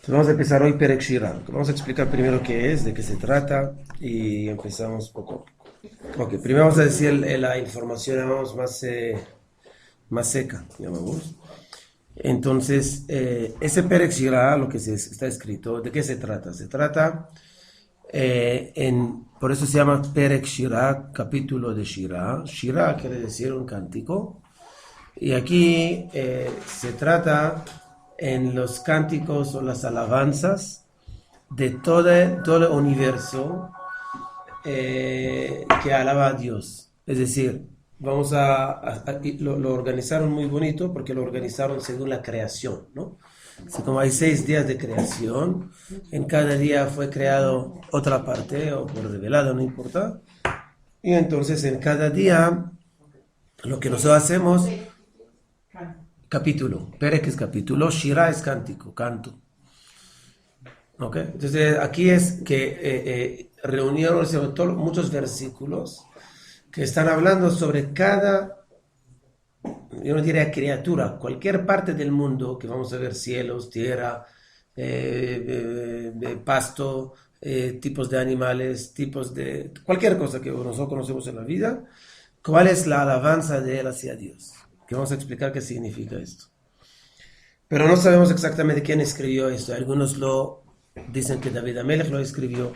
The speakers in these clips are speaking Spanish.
Vamos a empezar hoy Perek Shira. Vamos a explicar primero qué es, de qué se trata y empezamos poco a poco. Ok, primero vamos a decir la información digamos, más seca, llamamos. Entonces, ese Perek Shira, lo que está escrito, ¿de qué se trata? Se trata, por eso se llama Perek Shira, capítulo de Shira. Shira quiere decir un cántico. Y aquí se trata en los cánticos o las alabanzas de todo el universo que alaba a Dios. Es decir, lo organizaron muy bonito porque lo organizaron según la creación, ¿no? Así como hay 6 días de creación, en cada día fue creado otra parte o por revelado, no importa. Y entonces en cada día lo que nosotros hacemos capítulo, Perek es capítulo, Shira es cántico, canto. ¿Ok? Entonces aquí es que reunieron muchos versículos que están hablando sobre cada, yo no diría criatura, cualquier parte del mundo que vamos a ver, cielos, tierra, pasto, tipos de animales, tipos de cualquier cosa que nosotros conocemos en la vida, cuál es la alabanza de él hacia Dios. Que vamos a explicar qué significa esto. Pero no sabemos exactamente quién escribió esto. Algunos lo dicen que David Amelech lo escribió.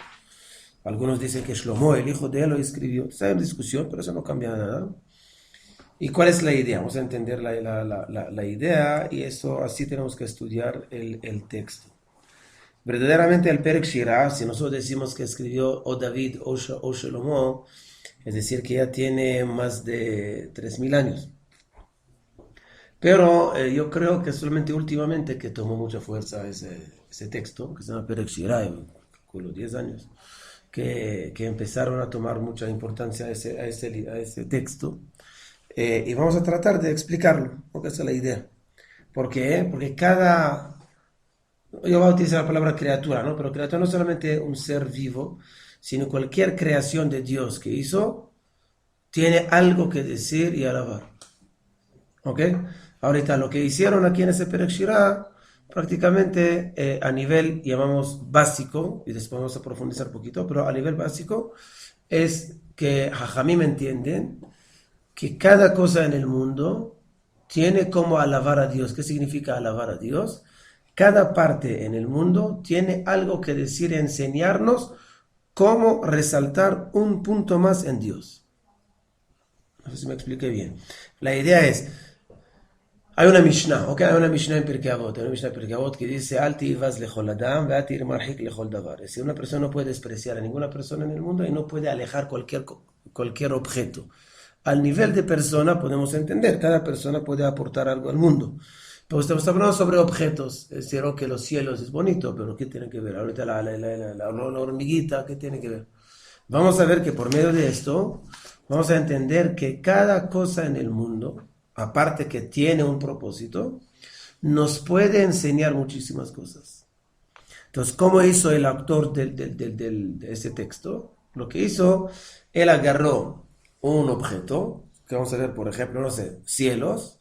Algunos dicen que Shlomo, el hijo de él, lo escribió. Está en discusión, pero eso no cambia nada. ¿Y cuál es la idea? Vamos a entender la idea y eso así tenemos que estudiar el texto. Verdaderamente el Perek Shira, si nosotros decimos que escribió o David o Shlomo, es decir, que ya tiene más de 3000 años. Pero yo creo que solamente últimamente que tomó mucha fuerza ese texto, que se llama Perek Shira, con los 10 años, que empezaron a tomar mucha importancia a ese texto. Y vamos a tratar de explicarlo, porque esa es la idea. ¿Por qué? Porque yo voy a utilizar la palabra criatura, ¿no? Pero criatura no es solamente un ser vivo, sino cualquier creación de Dios que hizo, tiene algo que decir y alabar. ¿Ok? Ahorita lo que hicieron aquí en ese Perek Shira, prácticamente a nivel, llamamos básico, y después vamos a profundizar un poquito, pero a nivel básico es que Jajamim entienden que cada cosa en el mundo tiene como alabar a Dios. ¿Qué significa alabar a Dios? Cada parte en el mundo tiene algo que decir, enseñarnos cómo resaltar un punto más en Dios. No sé si me expliqué bien. La idea es, hay una Mishnah, ¿ok? Hay una Mishnah en Pirkei Avot, hay una Mishnah en Pirkei Avot que dice, Al ti'ivaz lechol adam, ve'al ti'ir marhik lechol davar. Es decir, una persona no puede despreciar a ninguna persona en el mundo y no puede alejar cualquier objeto. Al nivel de persona podemos entender, cada persona puede aportar algo al mundo. Pero estamos hablando sobre objetos, es decir, que los cielos es bonito, pero ¿qué tiene que ver? Ahorita la hormiguita, ¿qué tiene que ver? Vamos a ver que por medio de esto, vamos a entender que cada cosa en el mundo, aparte que tiene un propósito, nos puede enseñar muchísimas cosas. Entonces, ¿cómo hizo el autor de ese texto? Lo que hizo, él agarró un objeto, que vamos a ver, por ejemplo, no sé, cielos,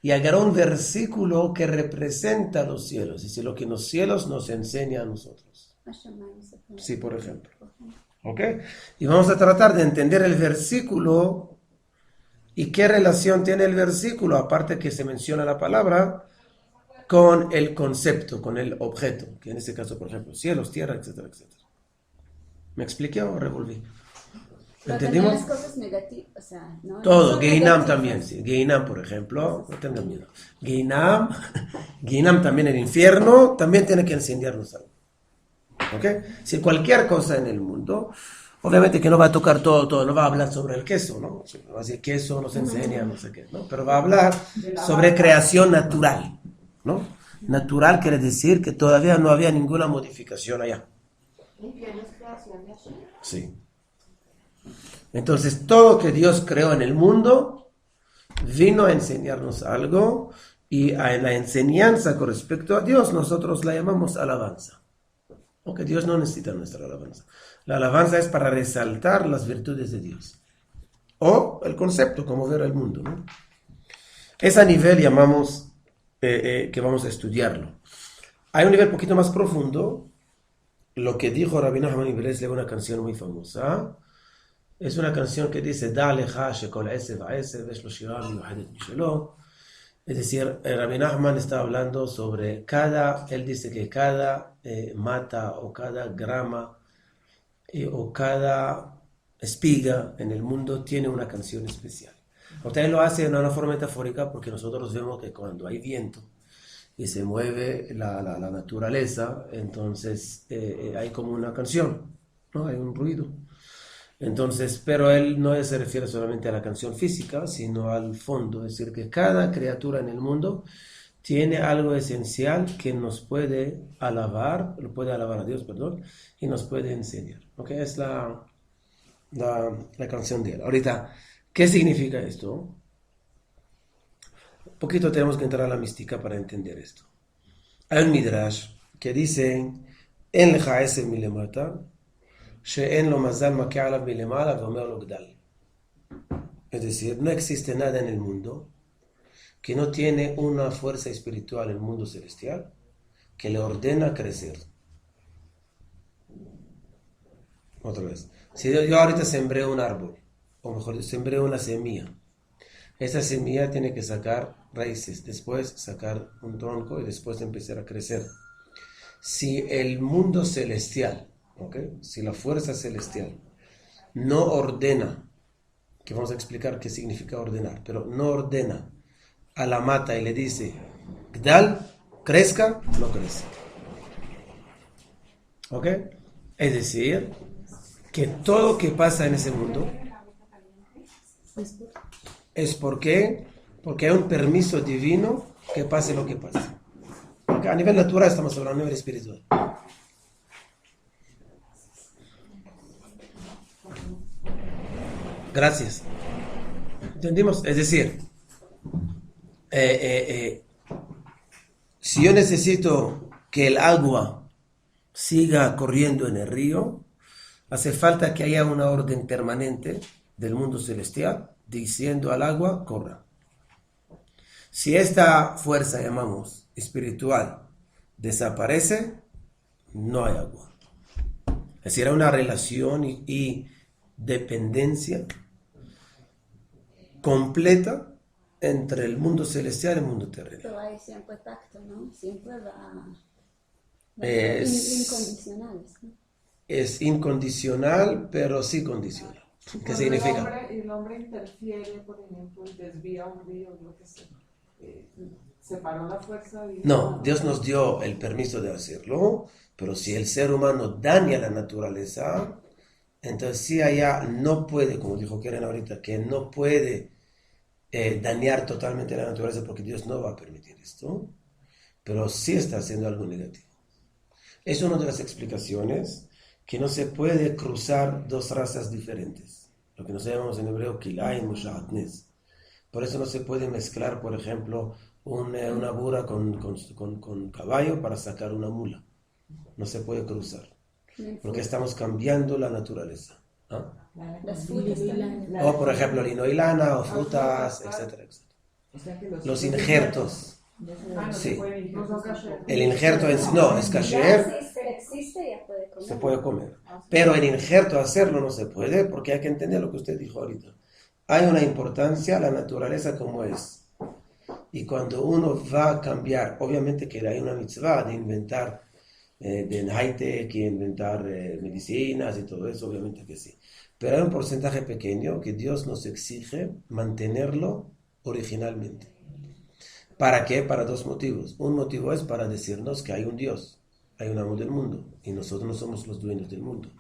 y agarró un versículo que representa los cielos, es decir, lo que los cielos nos enseña a nosotros. Sí, por ejemplo. ¿Ok? Y vamos a tratar de entender el versículo y qué relación tiene el versículo, aparte que se menciona la palabra, con el concepto, con el objeto, que en este caso, por ejemplo, cielos, tierra, etcétera, etcétera. ¿Me expliqué o revolví? Pero ¿Entendimos? también las cosas negativas, o sea, ¿no? Todo, Son Geinam negativas. también, sí. Geinam, por ejemplo, no tengan miedo. Geinam también el infierno, también tiene que enseñarnos algo. ¿Ok? Si cualquier cosa en el mundo, obviamente que no va a tocar todo, no va a hablar sobre el queso, ¿no? No va a decir queso nos enseña, no sé qué, ¿no? Pero va a hablar sobre creación natural, ¿no? Natural quiere decir que todavía no había ninguna modificación allá. Sí. Entonces, todo que Dios creó en el mundo vino a enseñarnos algo y a la enseñanza con respecto a Dios nosotros la llamamos alabanza. Porque Dios no necesita nuestra alabanza. La alabanza es para resaltar las virtudes de Dios. O el concepto, como ver el mundo, ¿no? Ese nivel llamamos que vamos a estudiarlo. Hay un nivel poquito más profundo. Lo que dijo Rabbi Nachman Ibreslev, una canción muy famosa, es una canción que dice, "Da lecha shekol esev ha'esev yesh lo shira miyuchedet mishelo". Es decir, Rabbi Nachman está hablando sobre él dice que cada mata o cada grama o cada espiga en el mundo tiene una canción especial. Él lo hace de una forma metafórica porque nosotros vemos que cuando hay viento y se mueve la naturaleza, entonces hay como una canción, ¿no? Hay un ruido. Entonces, pero él no se refiere solamente a la canción física, sino al fondo, es decir, que cada criatura en el mundo tiene algo esencial que nos puede alabar, lo puede alabar a Dios, perdón, y nos puede enseñar. ¿Ok? Es la canción de él. Ahorita, ¿qué significa esto? Un poquito tenemos que entrar a la mística para entender esto. Hay un midrash que dice, En lecha esev milemata, she'en lo mazal makeh alav milemala veomer lo gdal. Es decir, no existe nada en el mundo que no tiene una fuerza espiritual en el mundo celestial que le ordena crecer. Otra vez. Si yo ahorita sembré un árbol, o mejor, sembré una semilla, esa semilla tiene que sacar raíces, después sacar un tronco y después empezar a crecer. Si el mundo celestial, ¿okay? Si la fuerza celestial no ordena, que vamos a explicar qué significa ordenar, pero no ordena a la mata y le dice, Gdal, crezca, no crece. ¿Ok? Es decir, que todo lo que pasa en ese mundo es porque hay un permiso divino que pase lo que pase. ¿Okay? A nivel natural estamos hablando a nivel espiritual. Gracias. ¿Entendimos? Es decir, si yo necesito que el agua siga corriendo en el río, hace falta que haya una orden permanente del mundo celestial diciendo al agua, corra. Si esta fuerza, llamamos espiritual, desaparece, no hay agua. Es decir, hay una relación y dependencia completa entre el mundo celestial y el mundo terrenal. Pero hay siempre pacto, ¿no? Siempre va incondicional. ¿no? Es incondicional, pero sí condicional. ¿Qué significa? El hombre interfiere, por ejemplo, y desvía un río, lo que sea. Separó la fuerza. No, Dios nos dio el permiso de hacerlo, pero si el ser humano daña la naturaleza, entonces sí allá no puede, como dijo Keren ahorita, que no puede dañar totalmente la naturaleza porque Dios no va a permitir esto, pero sí está haciendo algo negativo. Es una de las explicaciones que no se puede cruzar dos razas diferentes, lo que nos llamamos en hebreo kilayim o shahatnes. Por eso no se puede mezclar, por ejemplo, una burra con caballo para sacar una mula. No se puede cruzar, porque estamos cambiando la naturaleza. ¿Ah? Las frutas también. O por ejemplo lino y lana, o frutas, etcétera, etcétera. O sea que Los injertos. no Sí. se puede injertar. El injerto en sí, no, es kasher, Existe, ya puede comer. se puede comer. Pero el injerto hacerlo no se puede porque hay que entender lo que usted dijo ahorita. Hay una importancia a la naturaleza como es. Y cuando uno va a cambiar, obviamente que hay una mitzvah de inventar, de high-tech y inventar medicinas y todo eso, obviamente que sí. Pero hay un porcentaje pequeño que Dios nos exige mantenerlo originalmente. ¿Para qué? Para dos motivos. Un motivo es para decirnos que hay un Dios, hay un amo del mundo, y nosotros no somos los dueños del mundo.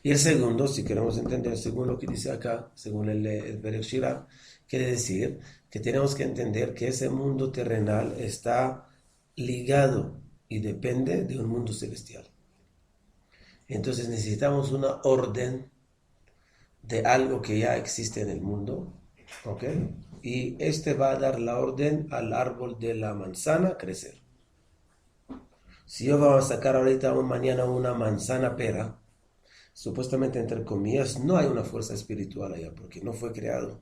Y el segundo, si queremos entender, según lo que dice acá, según el Berech Shira, quiere decir que tenemos que entender que ese mundo terrenal está ligado y depende de un mundo celestial. Entonces necesitamos una orden de algo que ya existe en el mundo, ¿ok? Y este va a dar la orden al árbol de la manzana crecer. Si yo voy a sacar ahorita mañana una manzana pera, supuestamente entre comillas, no hay una fuerza espiritual allá, porque no fue creado.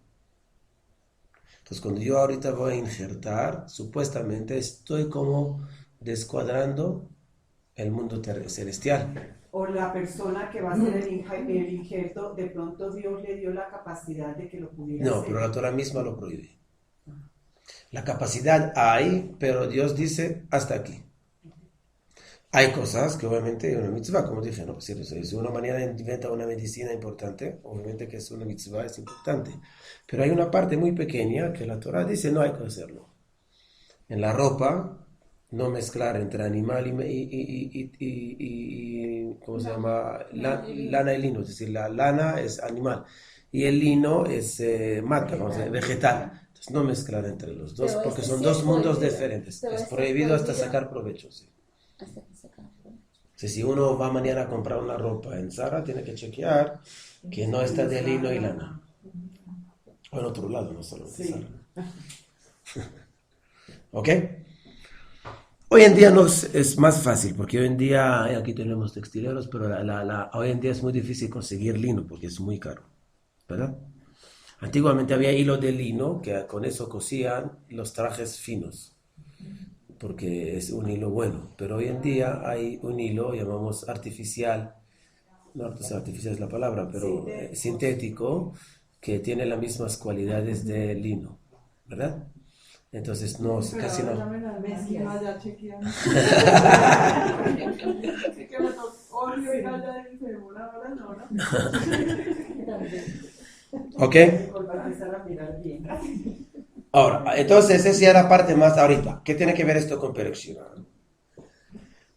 Entonces cuando yo ahorita voy a injertar, supuestamente estoy como descuadrando el mundo celestial. O la persona que va a hacer el injerto, de pronto Dios le dio la capacidad de que lo pudiera No, hacer. pero la Torah misma lo prohíbe. La capacidad hay, pero Dios dice hasta aquí. Hay cosas que obviamente es una mitzvah, como dije, ¿no? Si una mañana inventa una medicina importante, obviamente que es una mitzvah, es importante. Pero hay una parte muy pequeña que la Torah dice no hay que hacerlo. En la ropa, no mezclar entre animal ¿cómo se llama? Lana y lino, es decir, la lana es animal y el lino es mata, vamos a decir, vegetal. Entonces no mezclar entre los dos, Pero porque este son sí dos es mundos prohibido. diferentes. Pero Es este prohibido es hasta prohibido. sacar provecho, sí. Hasta que se acabe. Si uno va mañana a comprar una ropa en Zara, tiene que chequear que no está de lino y lana. O en otro lado, no solo en Zara. ¿Ok? Hoy en día es más fácil, porque hoy en día, aquí tenemos textileros, pero hoy en día es muy difícil conseguir lino, porque es muy caro, ¿verdad? Antiguamente había hilo de lino, que con eso cosían los trajes finos, porque es un hilo bueno, pero hoy en día hay un hilo, llamamos artificial, no artificial es la palabra, pero sintético, que tiene las mismas cualidades de lino, ¿verdad? Entonces no, Pero casi ahora no. llamen al Mesías, ya chequeando. Sí que me tocó ir allá y se demora horas, ¿no? ¿Ok? Por empezar a mirar bien. Ahora, entonces esa ya es la parte más ahorita. ¿Qué tiene que ver esto con Perek-Shira?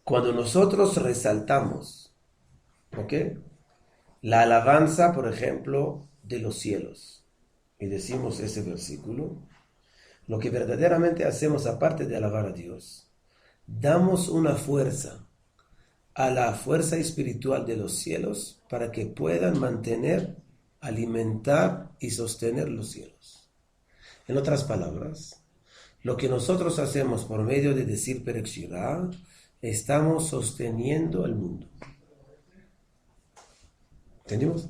Cuando nosotros resaltamos, ¿ok? La alabanza, por ejemplo, de los cielos, y decimos ese versículo, lo que verdaderamente hacemos aparte de alabar a Dios, damos una fuerza a la fuerza espiritual de los cielos para que puedan mantener, alimentar y sostener los cielos. En otras palabras, lo que nosotros hacemos por medio de decir Perek-Shira, estamos sosteniendo el mundo. ¿Entendimos?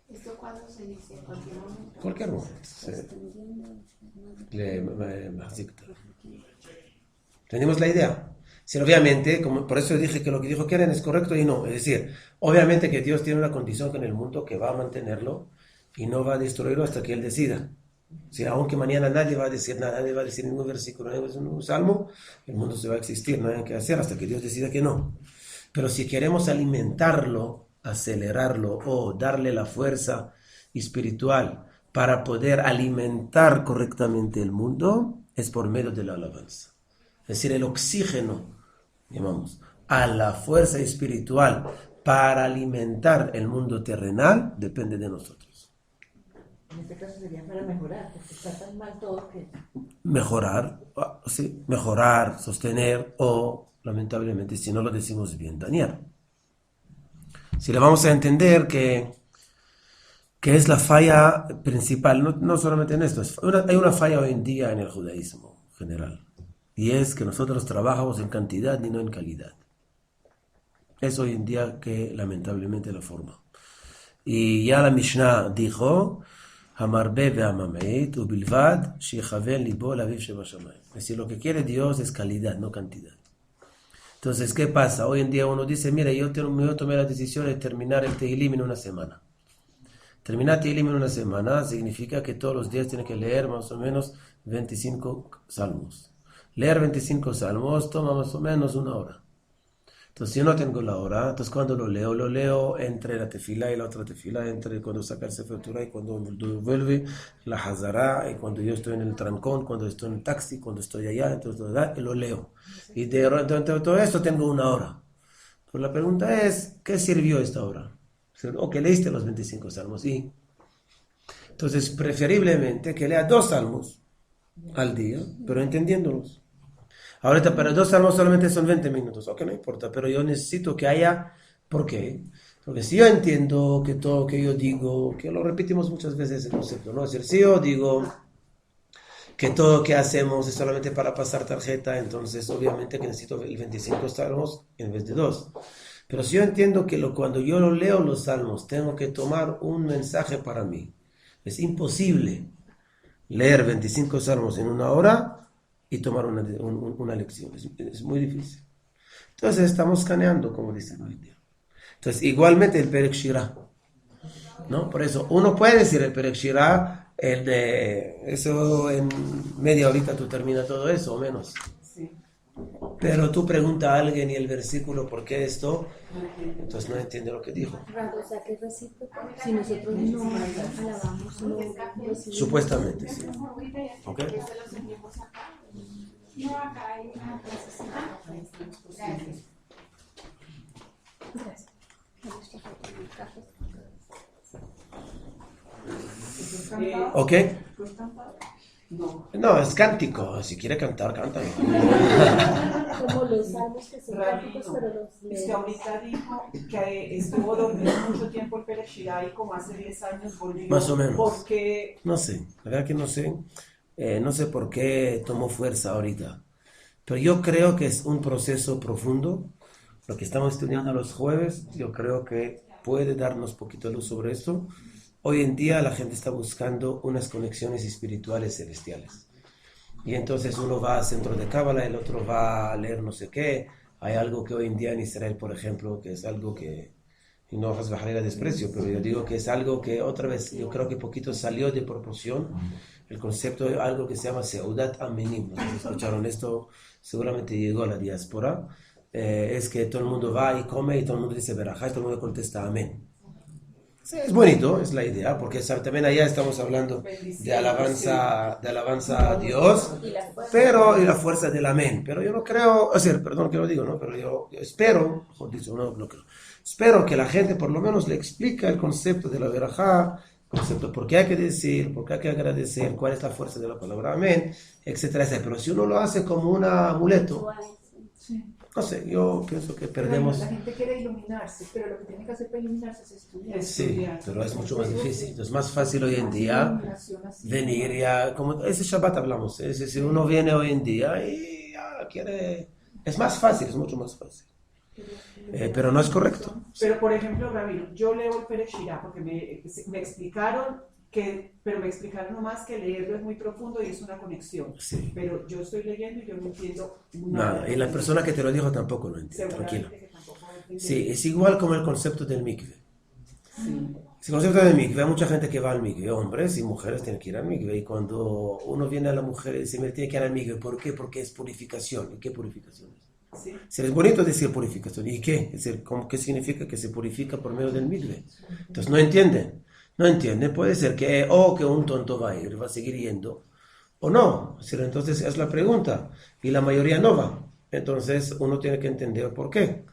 ¿Esto cuándo se inicia? ¿En cualquier momento? Cualquier momento. ¿Tenemos la idea? Sí, obviamente, por eso dije que lo que dijo Keren es correcto y no. Es decir, obviamente que Dios tiene una condición con el mundo que va a mantenerlo y no va a destruirlo hasta que Él decida. Si aunque mañana nadie va a decir nada, nadie va a decir ningún versículo, ningún salmo, el mundo se va a existir, no hay que hacer hasta que Dios decida que no. Pero si queremos alimentarlo, acelerarlo o darle la fuerza espiritual para poder alimentar correctamente el mundo, es por medio de la alabanza. Es decir, el oxígeno, llamamos, a la fuerza espiritual para alimentar el mundo terrenal depende de nosotros. En este caso sería para mejorar, porque está tan mal todo que... Mejorar, sí, mejorar, sostener o, lamentablemente, si no lo decimos bien, dañar. Si le vamos a entender que es la falla principal, no solamente en esto, hay una falla hoy en día en el judaísmo general, y es que nosotros trabajamos en cantidad y no en calidad. Es hoy en día que lamentablemente la forma. Y ya la Mishnah dijo, Hamarbe ve'amameit ubilvad shechaven libo laviv shebashamayim. Es decir, lo que quiere Dios es calidad, no cantidad. Entonces, ¿qué pasa? Hoy en día uno dice, mira, yo tomé la decisión de terminar el Tehilim en una semana. Terminar Tehilim en una semana significa que todos los días tiene que leer más o menos 25 salmos. Leer 25 salmos toma más o menos una hora. Entonces, si yo no tengo la hora, entonces cuando lo leo entre la tefila y la otra tefila, entre cuando saca el Sefer Torah y cuando vuelve la Hazara, y cuando yo estoy en el trancón, cuando estoy en el taxi, cuando estoy allá, entonces lo leo. Y de todo esto tengo una hora. Pues la pregunta es, ¿qué sirvió esta hora? Ok, leíste los 25 salmos, y entonces preferiblemente que lea 2 salmos al día, pero entendiéndolos. Ahorita para 2 salmos solamente son 20 minutos, ok, no importa, pero yo necesito que haya, ¿por qué? Porque si yo entiendo que todo lo que yo digo, que lo repetimos muchas veces el concepto, ¿no? Es decir, si yo digo que todo lo que hacemos es solamente para pasar tarjeta, entonces obviamente que necesito el 25 salmos en vez de 2. Pero si yo entiendo que cuando yo lo leo los salmos, tengo que tomar un mensaje para mí. Es imposible leer 25 salmos en una hora y tomar una lección. Es muy difícil. Entonces estamos caneando, como dicen hoy en día. Entonces, igualmente el Perek Shirah, ¿no? Por eso, uno puede decir el Perek Shirah, eso en media horita tú terminas todo eso, o menos. Sí. Pero tú preguntas a alguien y el versículo, ¿por qué esto? Entonces no entiende lo que dijo. O sea, que es recíproco. Si nosotros no Alabamos, no recibimos. Supuestamente, sí. ¿Ok? No, acá hay una necesidad. Gracias. ¿Eso es cantado? ¿Ok? ¿Eso es cantado? No. No, es cántico. Si quiere cantar, cántalo. Como los salmos que son Rabino, cánticos, pero los es que leemos. ahorita dijo que estuvo dormido mucho tiempo el Perek Shirah y como hace 10 años volvió. Más o menos. Porque No sé, la verdad que no sé. No sé por qué tomó fuerza ahorita. Pero yo creo que es un proceso profundo. Lo que estamos estudiando los jueves, yo creo que puede darnos poquito luz sobre esto. Hoy en día la gente está buscando unas conexiones espirituales celestiales. Y entonces uno va al centro de Cábala, el otro va a leer no sé qué. Hay algo que hoy en día en Israel, por ejemplo, que es algo que, y no vas a bajar el desprecio, pero yo digo que es algo que otra vez, yo creo que poquito salió de proporción. El concepto de algo que se llama Seudat Amenim. ¿No? Si escucharon esto, seguramente llegó a la diáspora. Es que todo el mundo va y come y todo el mundo dice verajá y todo el mundo contesta amén. Sí, es bonito, es la idea, porque también allá estamos hablando de alabanza a Dios, pero y la fuerza del amén. Pero yo no creo, o sea, perdón que lo digo, ¿no? Pero yo espero, mejor dicho, no creo, espero que la gente por lo menos le explique el concepto de la verajá, el concepto por qué hay que decir, por qué hay que agradecer, cuál es la fuerza de la palabra amén, etcétera, etcétera. Pero si uno lo hace como un amuleto, no sé, yo pienso que perdemos. La gente quiere iluminarse, pero lo que tiene que hacer para iluminarse es estudiar. Sí, pero es mucho más difícil. Es más fácil hoy en día venir ya, como ese Shabbat hablamos, si uno viene hoy en día y ya quiere, es más fácil, es mucho más fácil. Pero no es correcto. Pero por ejemplo, Rabino, yo leo el Perek Shirah porque me explicaron pero me explicaron nomás que leerlo es muy profundo y es una conexión. Sí. pero yo estoy leyendo y yo no entiendo Nada, y la persona que te lo dijo tampoco lo entiende, tranquilo. Seguramente que tampoco va a entender. Sí, es igual como el concepto del mikve. Sí. El concepto del mikve, hay mucha gente que va al mikve, hombres y mujeres tienen que ir al mikve, y cuando uno viene a la mujer y dice, me tiene que ir al mikve, ¿por qué? Porque es purificación. ¿Y qué purificación es? Sí. Si es bonito decir purificación, ¿y qué? Es decir, ¿qué significa que se purifica por medio del mikve? Entonces no entienden, puede ser que un tonto va a ir, va a seguir yendo, o no, entonces es la pregunta, y la mayoría no va, entonces uno tiene que entender por qué.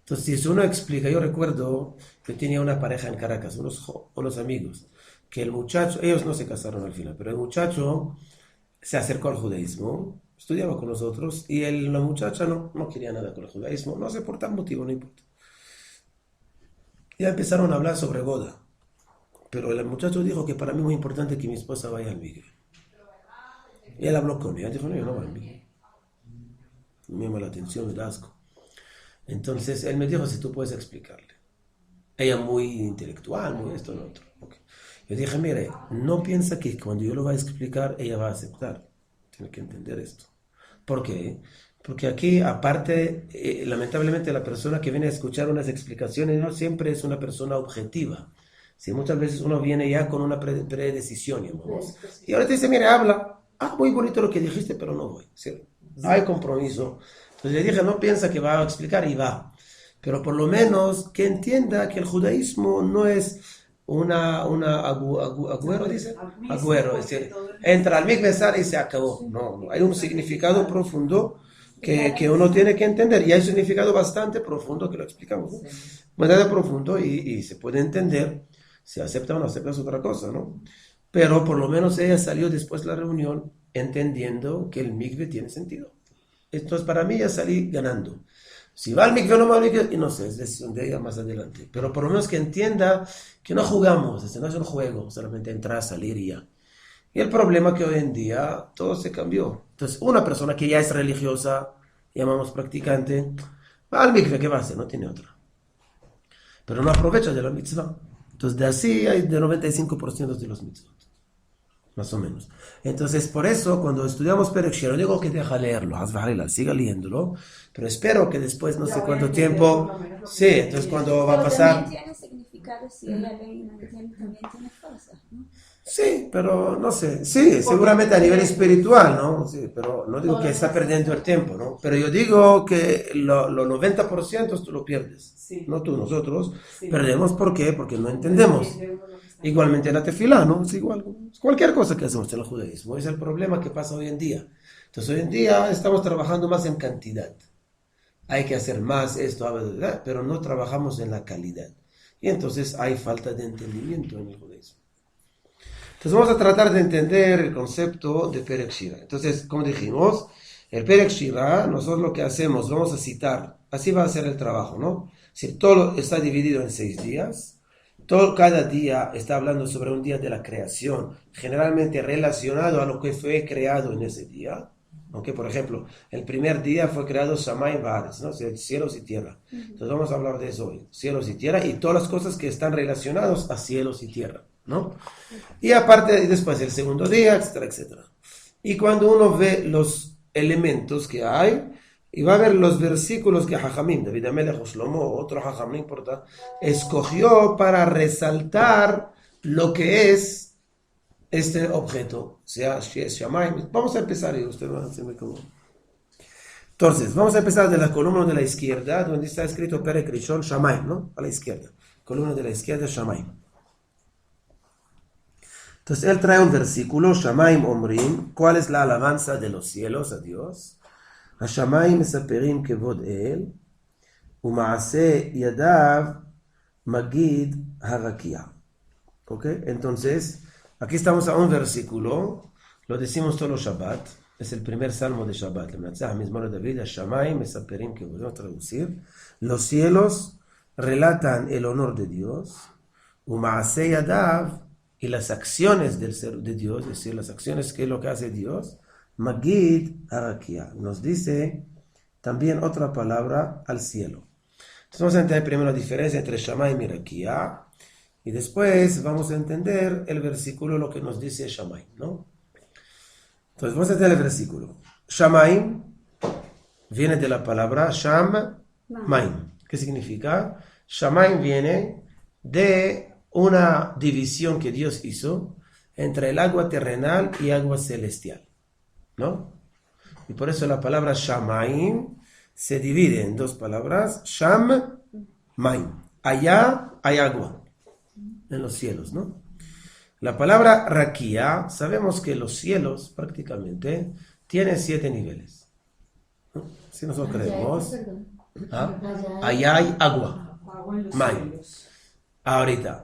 Entonces si uno explica, yo recuerdo que tenía una pareja en Caracas, unos amigos, que el muchacho, ellos no se casaron al final, pero el muchacho se acercó al judaísmo, estudiaba con nosotros, y la muchacha no quería nada con el judaísmo, no sé por tal motivo, no importa. Ya empezaron a hablar sobre boda. Pero el muchacho dijo que para mí es muy importante que mi esposa vaya al mikve. Y él habló con ella, dijo, no, yo no voy al mikve. Me llama la atención, me da asco. Entonces él me dijo si tú puedes explicarle. Ella muy intelectual, muy esto, lo otro. Okay. Yo dije, mire, no piensa que cuando yo lo voy a explicar, ella va a aceptar. Tiene que entender esto. ¿Por qué? Porque aquí, aparte, lamentablemente la persona que viene a escuchar unas explicaciones no siempre es una persona objetiva. Sí, muchas veces uno viene ya con una predecisión, digamos. Y ahora te dice, mire, habla. Muy bonito lo que dijiste, pero no voy. ¿Sí? No hay compromiso. Entonces le dije, no piensa que va a explicar y va. Pero por lo menos que entienda que el judaísmo no es agüero, dice. Agüero, es decir, entra al mikve, sale y se acabó. No, hay un significado profundo que uno tiene que entender. Y hay un significado bastante profundo que lo explicamos. ¿No? Bastante profundo y se puede entender. Si acepta o no acepta es otra cosa, ¿no? Pero por lo menos ella salió después de la reunión entendiendo que el mikve tiene sentido. Entonces para mí ya salí ganando. Si va al mikve o no va al mikve, y no sé, es decisión de ella más adelante. Pero por lo menos que entienda que no jugamos, no es un juego, solamente entrar, salir y ya. Y el problema es que hoy en día todo se cambió. Entonces una persona que ya es religiosa, llamamos practicante, va al mikve, ¿qué va a hacer? No tiene otra. Pero no aprovecha de la mitzvah. Entonces, de así hay de 95% de los mitzvot. más o menos. Entonces, por eso, cuando estudiamos Perek Shira, no digo que deja leerlo, siga leyéndolo, pero espero que después, no Ya sé voy a cuánto entender tiempo, por lo menos lo que sí, está entonces diciendo. cuando va a Pero pasar, también tiene significado si ella lee y no entiende, también tiene fuerza, ¿no? sí, pero no sé, sí, seguramente a nivel espiritual, ¿no? Sí, pero no digo que está perdiendo el tiempo, ¿no? Pero yo digo que lo 90% tú lo pierdes, Sí. no tú, nosotros Sí. perdemos, ¿por qué? Porque no entendemos. Entiende uno lo que está Igualmente la tefilá, ¿no? Es igual. Cualquier cosa que hacemos en el judaísmo. Es el problema que pasa hoy en día. Entonces hoy en día estamos trabajando más en cantidad. Hay que hacer más esto, pero no trabajamos en la calidad. Y entonces hay falta de entendimiento en el judaísmo. Entonces vamos a tratar de entender el concepto de Perek Shira. Entonces, como dijimos, el Perek Shira, nosotros lo que hacemos, vamos a citar, así va a ser el trabajo, ¿no? Si todo está dividido en 6 días, cada día está hablando sobre un día de la creación, generalmente relacionado a lo que fue creado en ese día. Aunque, por ejemplo, el primer día fue creado Shamayim Va'aretz, ¿no? Cielos y tierra. Entonces vamos a hablar de eso hoy, cielos y tierra y todas las cosas que están relacionadas a cielos y tierra, ¿no? Y aparte, después el segundo día, etcétera, etcétera. Y cuando uno ve los elementos que hay, y va a ver los versículos que Jajamim, David Amelech o Shlomo, otro Jajam, no importa, escogió para resaltar lo que es este objeto, sea Shamayim. Vamos a empezar y usted va a decirme cómo. Entonces, vamos a empezar de la columna de la izquierda, donde está escrito Perek Rishon Shamayim, ¿no? A la izquierda. Columna de la izquierda, Shamayim. Entonces, él trae un versículo, Shamayim Omrim, ¿cuál es la alabanza de los cielos a Dios? Hashamayim mesaperim kevod el, umaase yadav magid harakia. ¿Ok? Entonces, aquí estamos a un versículo, lo decimos todos los Shabbat, es el primer salmo de Shabbat, vamos a traducir, los cielos relatan el honor de Dios, Umaasei Yadav, y las acciones del ser de Dios, es decir, las acciones que es lo que hace Dios, Magid Arakia, nos dice también otra palabra al cielo. Entonces vamos a entender primero la diferencia entre Shamayim y Rakia, y después vamos a entender el versículo, lo que nos dice Shamayim, ¿no? Entonces vamos a entender el versículo. Shamayim viene de la palabra Sham-Maim. ¿Qué significa? Shamayim viene de una división que Dios hizo entre el agua terrenal y agua celestial, ¿no? Y por eso la palabra Shamayim se divide en dos palabras, Sham-Maim. Allá hay agua, en los cielos, ¿no? La palabra Rakia, sabemos que los cielos prácticamente tienen 7 niveles, ¿no? Si nosotros creemos, allá hay agua, agua en los Maim. cielos. Ahorita,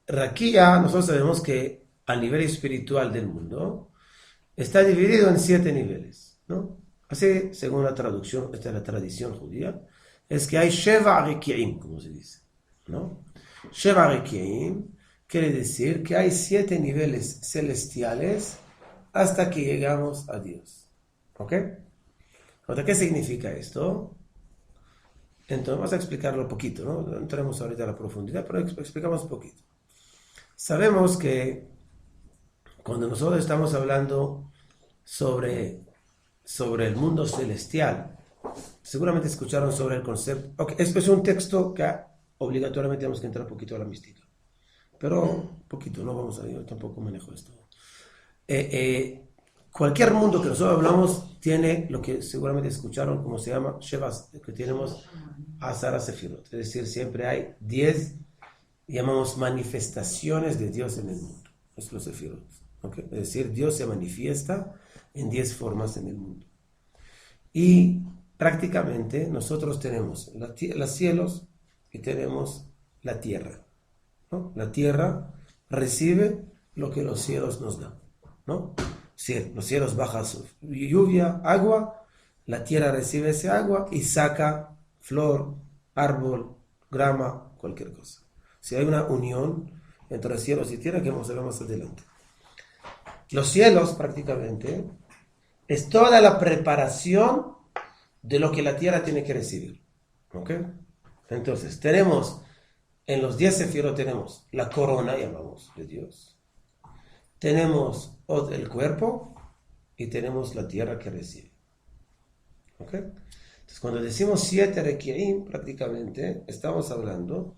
Rakia, nosotros sabemos que a nivel espiritual del mundo está dividido en 7 niveles, ¿no? Así, según la traducción, esta es la tradición judía, es que hay Sheva Rekiim, como se dice, ¿no? Sheva Rekiim quiere decir que hay 7 niveles celestiales hasta que llegamos a Dios, ¿ok? Ahora, ¿qué significa esto? Entonces, vamos a explicarlo un poquito, ¿no? No entremos ahorita a la profundidad, pero explicamos un poquito. Sabemos que cuando nosotros estamos hablando sobre el mundo celestial, seguramente escucharon sobre el concepto. Okay, esto es un texto que obligatoriamente tenemos que entrar un poquito a la mística, pero poquito, no vamos a, yo tampoco manejo esto. Cualquier mundo que nosotros hablamos tiene lo que seguramente escucharon, como se llama Shevas, que tenemos Asara Sefirot, es decir, siempre hay 10, llamamos manifestaciones de Dios en el mundo, es los Sefirot, ¿okay? Es decir, Dios se manifiesta en 10 formas en el mundo. Y prácticamente nosotros tenemos los cielos y tenemos la tierra, ¿no? La tierra recibe lo que los cielos nos dan, ¿no? Sí, los cielos bajan su lluvia, agua, la tierra recibe ese agua y saca flor, árbol, grama, cualquier cosa. Si hay una unión entre cielos y tierra que vamos a ver más adelante. Los cielos prácticamente es toda la preparación de lo que la tierra tiene que recibir, ¿ok? Entonces tenemos en los 10 sefirot tenemos la corona, llamamos, de Dios. tenemos el cuerpo y tenemos la tierra que recibe. ¿Ok? Entonces, cuando decimos 7 requirim, prácticamente estamos hablando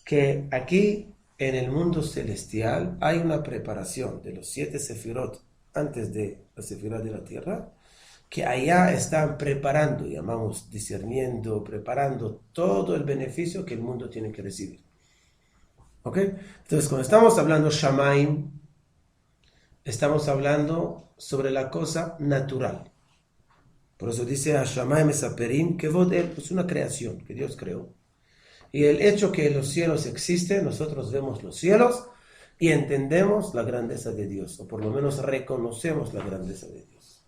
que aquí en el mundo celestial hay una preparación de los 7 sefirot antes de la sefirot de la tierra, que allá están preparando, llamamos discerniendo, preparando todo el beneficio que el mundo tiene que recibir. ¿Ok? Entonces, cuando estamos hablando Shamaim, estamos hablando sobre la cosa natural. Por eso dice Shamaim Mesaperim, que es una creación que Dios creó. Y el hecho que los cielos existen, nosotros vemos los cielos y entendemos la grandeza de Dios, o por lo menos reconocemos la grandeza de Dios.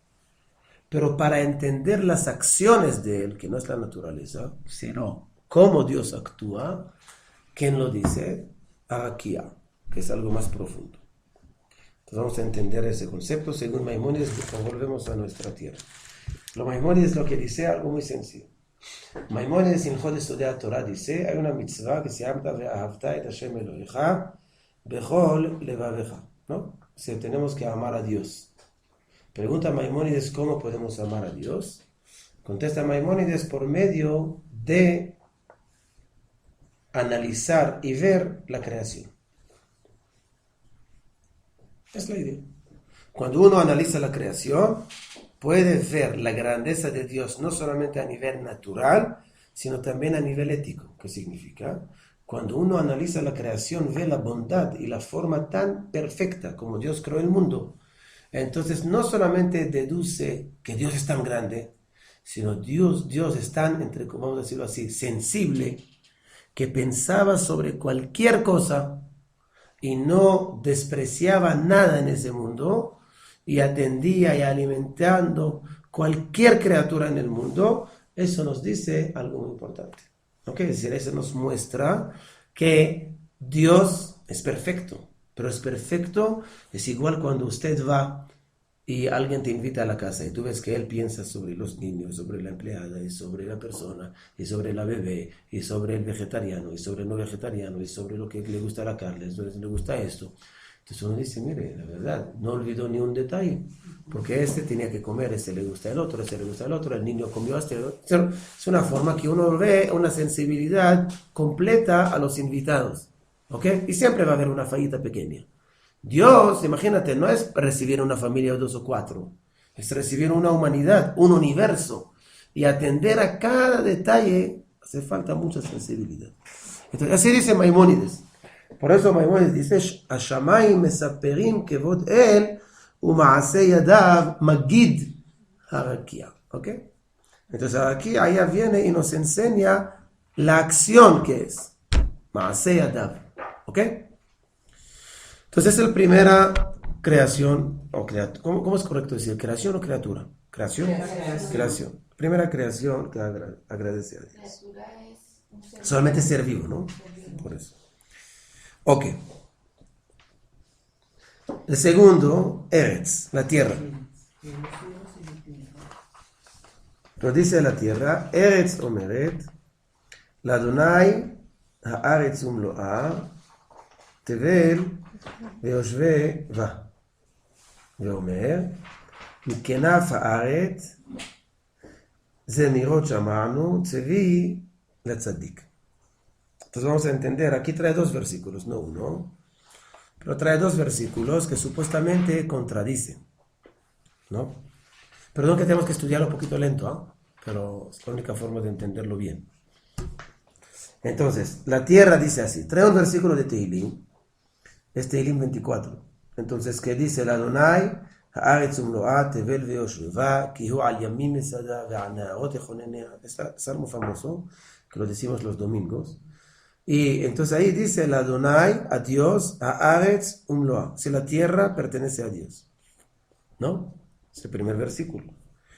Pero para entender las acciones de Él, que no es la naturaleza, sino cómo Dios actúa, ¿quién lo dice? Araquía, que es algo más profundo. Entonces vamos a entender ese concepto según Maimónides, volvemos a nuestra tierra. Lo Maimónides lo que dice algo muy sencillo. Maimónides en Jodes Sodea Torah dice, hay una mitzvah que se llama Ve'ahavta et Hashem Elohecha bechol levavecha, ¿no? O sea, tenemos que amar a Dios. Pregunta Maimónides, ¿cómo podemos amar a Dios? Contesta Maimónides, por medio de analizar y ver la creación. Es la idea. Cuando uno analiza la creación, puede ver la grandeza de Dios no solamente a nivel natural, sino también a nivel ético. ¿Qué significa? Cuando uno analiza la creación, ve la bondad y la forma tan perfecta como Dios creó el mundo. Entonces no solamente deduce que Dios es tan grande, sino Dios es tan, vamos a decirlo así, sensible, que pensaba sobre cualquier cosa y no despreciaba nada en ese mundo, y atendía y alimentando cualquier criatura en el mundo. Eso nos dice algo muy importante. ¿Ok? Es decir, eso nos muestra que Dios es perfecto, pero es perfecto, es igual cuando usted va y alguien te invita a la casa y tú ves que él piensa sobre los niños, sobre la empleada y sobre la persona y sobre la bebé y sobre el vegetariano y sobre el no vegetariano y sobre lo que le gusta la carne, le gusta esto. Entonces uno dice, mire, la verdad, no olvidó ni un detalle, porque este tenía que comer, este le gusta el otro, este le gusta el otro, el niño comió este. Es una forma que uno ve una sensibilidad completa a los invitados, ¿ok? Y siempre va a haber una fallita pequeña. Dios, imagínate, no es recibir una familia de 2 o 4, es recibir una humanidad, un universo, y atender a cada detalle hace falta mucha sensibilidad. Entonces, así dice Maimónides. Por eso Maimónides dice, Hashamayim mesaperim kevod el u'maaseh yadav magid harakia. ¿Ok? Entonces aquí allá viene y nos enseña la acción que es maaseh yadav. ¿Ok? Entonces es la primera creación, o ¿cómo es correcto decir? ¿Creación o criatura? ¿Creación? Creación. Primera creación que agradece a Dios. Solamente ser vivo, ¿no? Por eso. Ok. El segundo, Eretz, la tierra. Lo dice la tierra, Eretz omeret, l'Adonai haaretz umloa, tevel ויושבי בה, ואומר, מכנף הארץ, זה נראות שמענו, צבי לצדיק. Entonces vamos a entender, aquí trae 2 versículos, no uno, pero trae 2 versículos que supuestamente contradicen, ¿no? Perdón que tenemos que estudiarlo un poquito lento, ¿eh? Pero es la única forma de entenderlo bien. Entonces, la tierra dice así, trae un versículo de Tehilim, es Tehilim 24. Entonces, ¿qué dice el Adonai? Haaretz umloa tevel veyoshveva, ki hu al yamim mesada ve'al na'arot echonenea. Es salmo famoso, que lo decimos los domingos. Y entonces ahí dice el Adonai a Dios, Haaretz umloa. Si la tierra pertenece a Dios. ¿No? Es el primer versículo.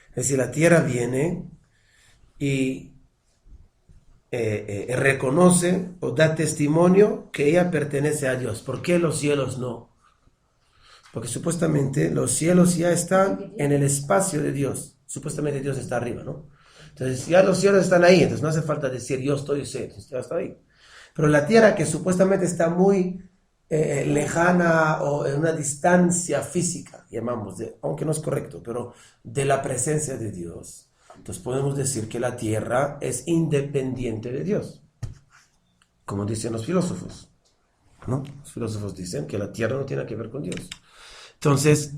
Es decir, la tierra viene y reconoce o da testimonio que ella pertenece a Dios. ¿Por qué los cielos no? Porque supuestamente los cielos ya están en el espacio de Dios. Supuestamente Dios está arriba, ¿no? Entonces ya los cielos están ahí, entonces no hace falta decir yo estoy, ya está ahí. Pero la tierra, que supuestamente está muy lejana o en una distancia física, llamamos, aunque no es correcto, pero de la presencia de Dios. Entonces podemos decir que la tierra es independiente de Dios, como dicen los filósofos, ¿no? Los filósofos dicen que la tierra no tiene que ver con Dios. Entonces,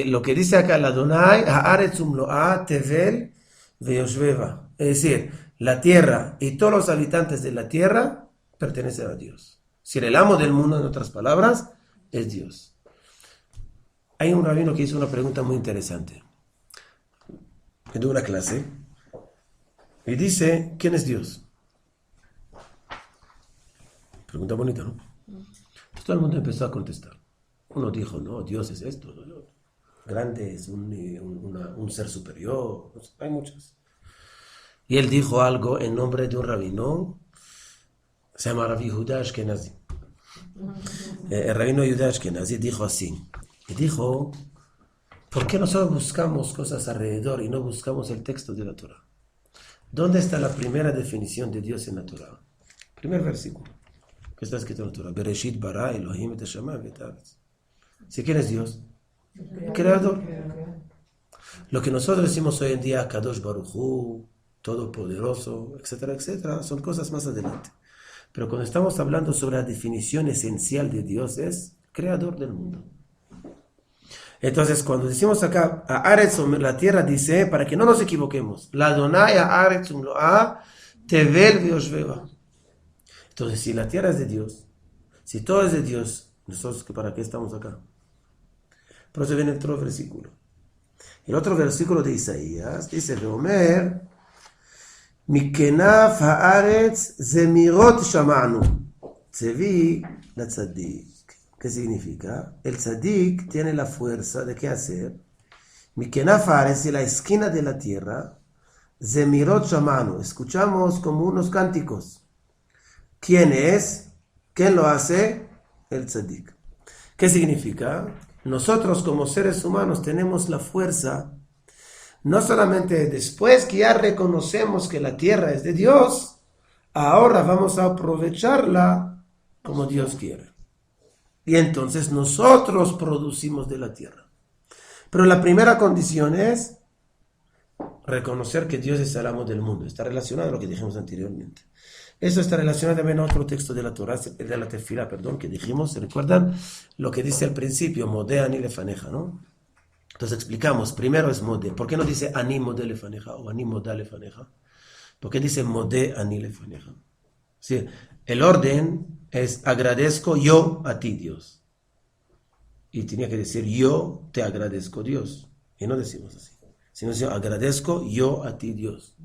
lo que dice acá, la Adonai, haaretz umloa tevel veyoshveva, es decir, la tierra y todos los habitantes de la tierra pertenecen a Dios. Si el amo del mundo, en otras palabras, es Dios. Hay un rabino que hizo una pregunta muy interesante. Me dio una clase y dice, ¿quién es Dios? Pregunta bonita, ¿no? Entonces todo el mundo empezó a contestar. Uno dijo, no, Dios es esto, no, grande, es un ser superior, hay muchos. Y él dijo algo en nombre de un rabino, se llama Rabbi Yehuda Ashkenazi. El rabino Yehuda Ashkenazi dijo así, y dijo, ¿por qué nosotros buscamos cosas alrededor y no buscamos el texto de la Torah? ¿Dónde está la primera definición de Dios en la Torah? Primer versículo, que está escrito en la Torah, Bereshit bara Elohim et hashamayim ve'et haaretz. ¿Sí? ¿Quién es Dios? El creador. Lo que nosotros decimos hoy en día, Kadosh Baruj Hu, Todopoderoso, etcétera, etcétera, son cosas más adelante. Pero cuando estamos hablando sobre la definición esencial de Dios, es creador del mundo. Entonces, cuando decimos acá, Haaretz, la tierra, dice, para que no nos equivoquemos, la Adonai Haaretz umloa tevel veyoshveva. Entonces, si la tierra es de Dios, si todo es de Dios, nosotros, ¿para qué estamos acá? Por eso viene el otro versículo. El otro versículo de Isaías dice, Veomer, Mikenaf haaretz zemirot shamanu, tzevi la tzadik. ¿Qué significa? El tzadik tiene la fuerza de qué hacer. Mikenaf haaretz, de la esquina de la tierra, zemirot shamanu. Escuchamos como unos cánticos. ¿Quién es? ¿Quién lo hace? El tzadik. ¿Qué significa? Nosotros como seres humanos tenemos la fuerza, no solamente después que ya reconocemos que la tierra es de Dios, ahora vamos a aprovecharla como Dios quiere. Y entonces nosotros producimos de la tierra. Pero la primera condición es reconocer que Dios es el amo del mundo. Está relacionado a lo que dijimos anteriormente. Eso está relacionado también a otro texto de la Torah, de la Tefila, perdón, que dijimos. ¿Se recuerdan lo que dice al principio? Modé ani lefaneja, ¿no? Entonces explicamos. Primero es modé. ¿Por qué no dice ani modé lefaneja o ani modá lefaneja? ¿Por qué dice modé ani lefaneja? Sí, el orden es agradezco yo a ti, Dios. Y tenía que decir yo te agradezco, Dios. Y no decimos así. Sino agradezco yo a ti, Dios.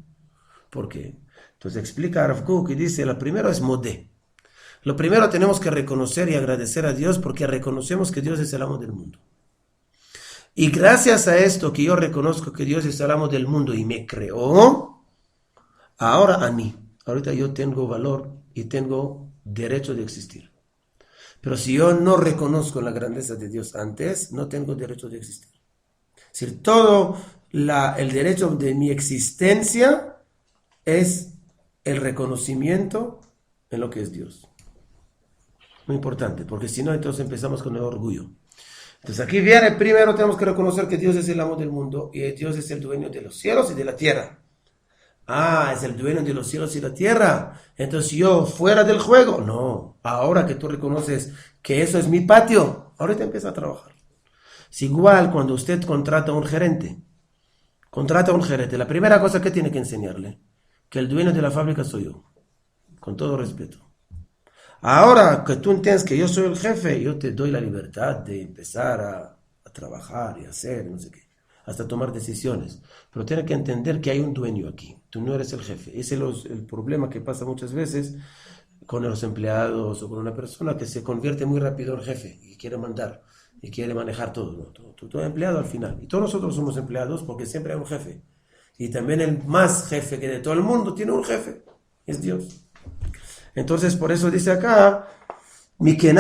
¿Por qué? Entonces explica Rav Kook y dice, lo primero es modé. Lo primero tenemos que reconocer y agradecer a Dios porque reconocemos que Dios es el amo del mundo. Y gracias a esto que yo reconozco que Dios es el amo del mundo y me creó, ahora a mí, ahorita yo tengo valor y tengo derecho de existir. Pero si yo no reconozco la grandeza de Dios antes, no tengo derecho de existir. Es decir, todo el derecho de mi existencia es el reconocimiento en lo que es Dios. Muy importante, porque si no, entonces empezamos con el orgullo. Entonces aquí viene, primero tenemos que reconocer que Dios es el amo del mundo y Dios es el dueño de los cielos y de la tierra. Ah, es el dueño de los cielos y la tierra. Entonces yo fuera del juego. No, ahora que tú reconoces que eso es mi patio, ahorita empieza a trabajar. Es igual cuando usted contrata a un gerente. La primera cosa que tiene que enseñarle, que el dueño de la fábrica soy yo, con todo respeto. Ahora que tú entiendes que yo soy el jefe, yo te doy la libertad de empezar a trabajar y hacer, no sé qué, hasta tomar decisiones. Pero tienes que entender que hay un dueño aquí, tú no eres el jefe. Ese es el problema que pasa muchas veces con los empleados o con una persona que se convierte muy rápido en jefe y quiere mandar y quiere manejar todo, ¿no? Tú eres empleado al final. Y todos nosotros somos empleados porque siempre hay un jefe. Y también el más jefe que de todo el mundo tiene un jefe, es Dios. Entonces, por eso dice acá, okay,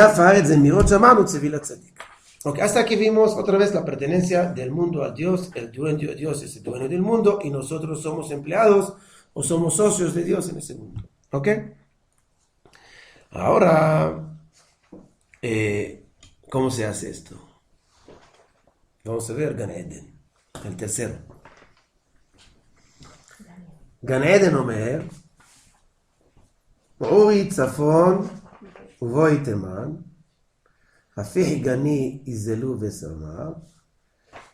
hasta aquí vimos otra vez la pertenencia del mundo a Dios. El dueño de Dios es el dueño del mundo y nosotros somos empleados o somos socios de Dios en ese mundo. ¿Ok? Ahora, ¿Cómo se hace esto? Vamos a ver Gan Eden, el tercero. Gan Eden אומר, אורי צפון ובואי תימן, הפיח גני יזלו ושמה,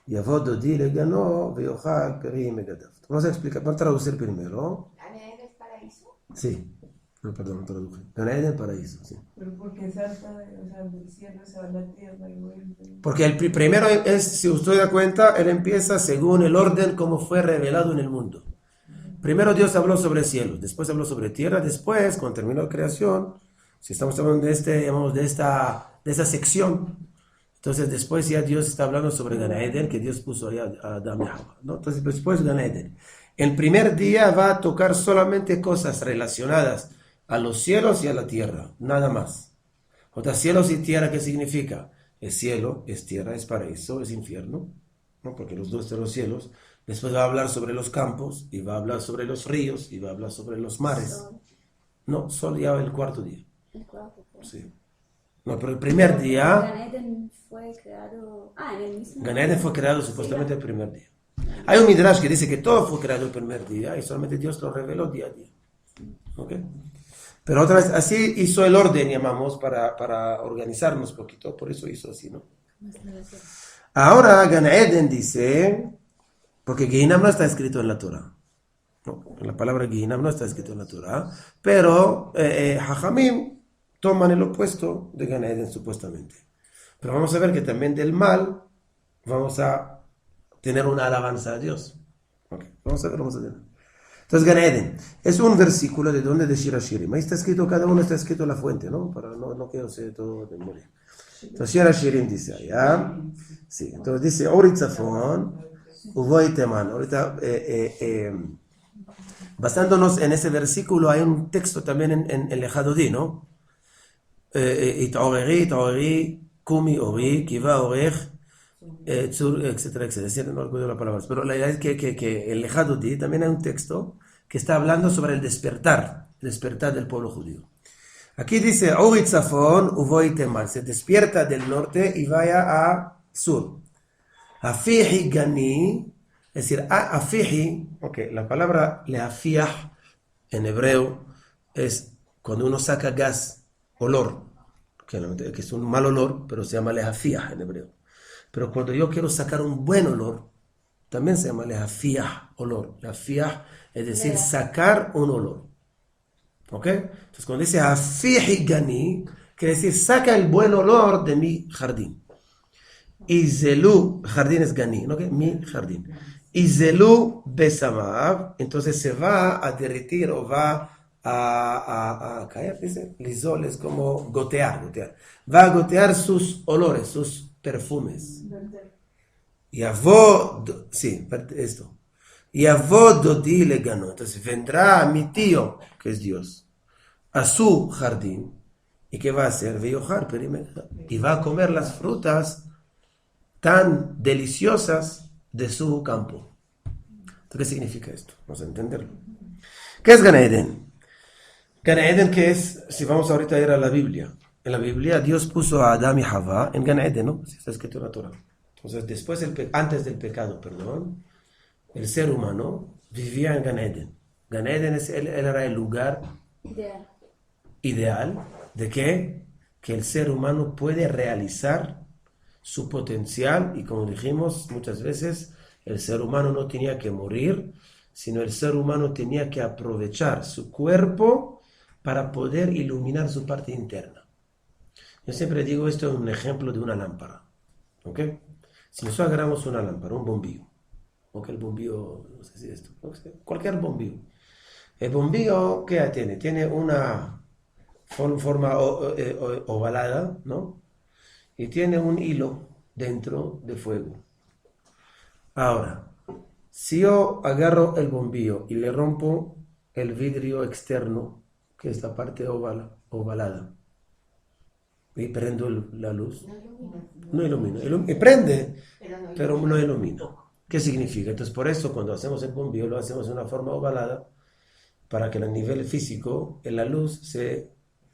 יבוא דודי לגנו ויאכל פרי מגדיו. Vamos a explicar, vamos a traducir primero. ¿Gan Eden es paraíso? Sí, no, perdón, no traduje. Gan Eden, paraíso, sí. Pero porque salta o sea, del cielo se va a la tierra y vuelve. Porque el primero es, si usted da cuenta, él empieza según el orden como fue revelado en el mundo. Primero Dios habló sobre cielos, después habló sobre tierra, después, cuando terminó la creación, si estamos hablando llamamos de esa sección, entonces después ya Dios está hablando sobre Gan Eden, que Dios puso ahí a Adán y Java, ¿no? Entonces después Gan Eden. El primer día va a tocar solamente cosas relacionadas a los cielos y a la tierra, nada más. O sea, cielos y tierra, ¿qué significa? Es cielo, es tierra, es paraíso, es infierno, ¿no? Porque los dos son los cielos. Después va a hablar sobre los campos, y va a hablar sobre los ríos, y va a hablar sobre los mares. Sol, No, solo ya el cuarto día. el cuarto. Sí. No, pero el primer día, Gan Eden fue creado. En el mismo. Gan Eden fue creado supuestamente el primer día. Hay un Midrash que dice que todo fue creado el primer día, y solamente Dios lo reveló día a día. ¿Ok? Pero otra vez, así hizo el orden, llamamos, para organizarnos un poquito, por eso hizo así, ¿no? Ahora Gan Eden dice, porque Gehinam no está escrito en la Torah. No, la palabra Gehinam no está escrito en la Torah, pero Jajamim toman el opuesto de Gan Eden supuestamente. Pero vamos a ver que también del mal vamos a tener una alabanza a Dios. Okay, vamos a ver. Entonces Gan Eden es un versículo de donde de Shir HaShirim. Ahí está escrito, cada uno está escrito la fuente, ¿no? Para no que yo sé todo de memoria. Entonces Shir HaShirim dice allá, sí, entonces dice Ori Tzafon Uvoy Teman. Ahorita basándonos en ese versículo hay un texto también en el Lejadodí, ¿no? It'oreri, Kumi Ori, Kiva Orej, etcétera, etcétera. Es decir, no recuerdo las palabras, pero la idea es que el Lejadodí también hay un texto que está hablando sobre el despertar del pueblo judío. Aquí dice, Ori Tzafon Uvoy Teman, se despierta del norte y vaya a sur. Afihi Gani, es decir, Afihi, la palabra leafiah en hebreo es cuando uno saca gas, olor, que es un mal olor, pero se llama leafiah en hebreo. Pero cuando yo quiero sacar un buen olor, también se llama leafiah, olor. Leafiah es decir, sacar un olor. ¿Ok? Entonces cuando dice Afihi Gani, quiere decir, saca el buen olor de mi jardín. Izelu, jardín es Gani, ¿no? Mi jardín. Izelu besamav, entonces se va a derretir o va a caer, dice. Lizol es como gotear. Va a gotear sus olores, sus perfumes. Y avod, sí, esto. Y avod dodi le ganó. Entonces vendrá mi tío, que es Dios, a su jardín. ¿Y qué va a hacer? Y va a comer las frutas tan deliciosas de su campo. ¿Entonces qué significa esto? Vamos a entenderlo. ¿Qué es Gan Eden? Gan Eden, ¿qué es? Si vamos ahorita a ir a la Biblia. En la Biblia Dios puso a Adán y Java en Gan Eden, ¿no? Está escrito en la Torah. Entonces antes del pecado, el ser humano vivía en Gan Eden. Gan Eden él era el lugar ideal de que el ser humano puede realizar su potencial, y como dijimos muchas veces, el ser humano no tenía que morir, sino el ser humano tenía que aprovechar su cuerpo para poder iluminar su parte interna. Yo siempre digo, esto es un ejemplo de una lámpara, ¿ok? Si nosotros agarramos una lámpara, un bombillo, ¿ok? El bombillo, no sé si esto, cualquier bombillo. El bombillo, ¿qué tiene? Tiene una forma ovalada, ¿no? Y tiene un hilo dentro de fuego. Ahora, si yo agarro el bombillo y le rompo el vidrio externo, que es la parte ovalada, y prendo la luz, no ilumina. Prende, pero no ilumina. ¿Qué significa? Entonces, por eso cuando hacemos el bombillo lo hacemos de una forma ovalada, para que a nivel físico la luz se